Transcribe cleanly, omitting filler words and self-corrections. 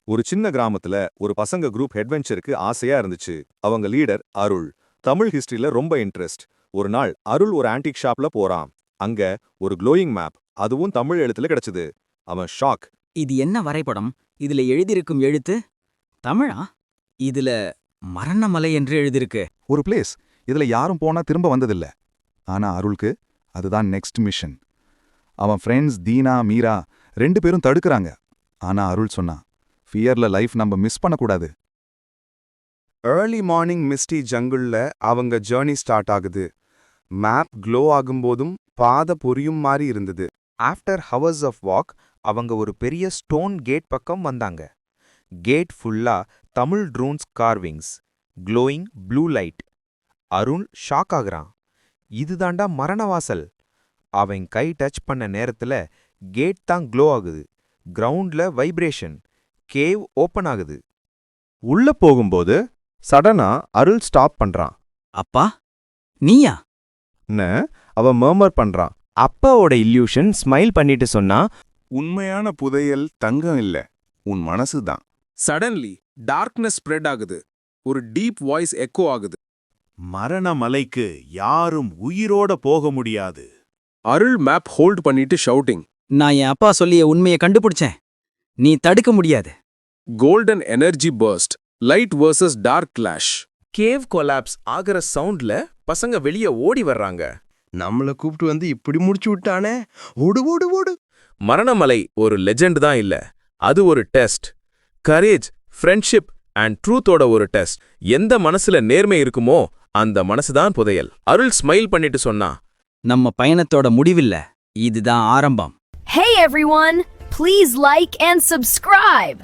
ஒரு சின்ன கிராமத்துல ஒரு பசங்க குரூப் அட்வென்ச்சருக்கு ஆசையா இருந்துச்சு. அவங்க லீடர் அருள் தமிழ் ஹிஸ்டரியில ரொம்ப இன்ட்ரெஸ்ட். ஒரு நாள் அருள் ஒரு ஆன்டிக் ஷாப்ல போறான். அங்க ஒரு க்ளோயிங் மேப், அதுவும் தமிழ் எழுத்துல கிடைச்சது. அவன் ஷாக். இது என்ன வரைபடம்? இதுல எழுதியிருக்கும் எழுத்து தமிழா? இதுல மரணமலை என்று எழுதிருக்கு. ஒரு பிளேஸ், இதுல யாரும் போனா திரும்ப வந்ததில்ல. ஆனா அருளுக்கு அதுதான் நெக்ஸ்ட் மிஷன். அவன் ஃப்ரெண்ட்ஸ் தீனா மீரா 2 பேரும் தடுக்கறாங்க. ஆனா அருள் சொன்னா, ஃபியர்ல லைஃப் நம்ம மிஸ் பண்ணக்கூடாது. ஏர்லி மார்னிங் மிஸ்டி ஜங்குள்ல அவங்க ஜேர்னி ஸ்டார்ட் ஆகுது. மேப் க்ளோ ஆகும்போதும் பாதை பொரியும் மாதிரி இருந்தது. ஆஃப்டர் ஹவர்ஸ் ஆஃப் வாக் அவங்க ஒரு பெரிய ஸ்டோன் கேட் பக்கம் வந்தாங்க. கேட் ஃபுல்லா தமிழ் ட்ரூன்ஸ் carvings, glowing blue light. Arun shock ஆகுறான். இதுதாண்டா மரணவாசல். அவன் கை டச் பண்ண நேரத்துல கேட் தான் க்ளோ ஆகுது. கிரவுண்ட்ல வைப்ரேஷன். கேவ் ஓப்பன் ஆகுது. உள்ள போகும்போது சடனா அருள் ஸ்டாப் பண்றான். அப்பா, நீயா? அவன் மர்மர் பண்றான். அப்பாவோட இல்யூஷன் ஸ்மைல் பண்ணிட்டு சொன்னா, உண்மையான புதையல் தங்கம் இல்ல, உன் மனசுதான். சடன்லி டார்க்னஸ் ஸ்ப்ரெட் ஆகுது. ஒரு டீப் வாய்ஸ் எக்கோ ஆகுது. மரணமலைக்கு யாரும் உயிரோட போக முடியாது. அருள் மேப் ஹோல்ட் பண்ணிட்டு ஷவுட்டிங். நான் என் அப்பா சொல்லிய உண்மையை கண்டுபிடிச்சேன். நீ தடுக்க முடியாது. Golden energy first, light versus dark clash. Cave collapse ஆகிற சவுண்ட்ல பசங்க வெளியே ஓடி வர்றாங்க. நம்மள கூப்பிட்டு வந்து இப்படி முடிச்சு விட்டானே, ஓடு ஓடு ஓடு. மரணமலை ஒரு லெஜெண்ட் தான் இல்ல, அது ஒரு டெஸ்ட். கரேஜ், ஃப்ரெண்ட்ஷிப் அண்ட் ட்ரூத்தோட ஒரு டெஸ்ட். எந்த மனசுல நேர்மை இருக்குமோ அந்த மனசுதான் புதையல். அருள் ஸ்மைல் பண்ணிட்டு சொன்னா, நம்ம பயணத்தோட முடிவில்ல, இதுதான் ஆரம்பம். Hey everyone! Please like and subscribe!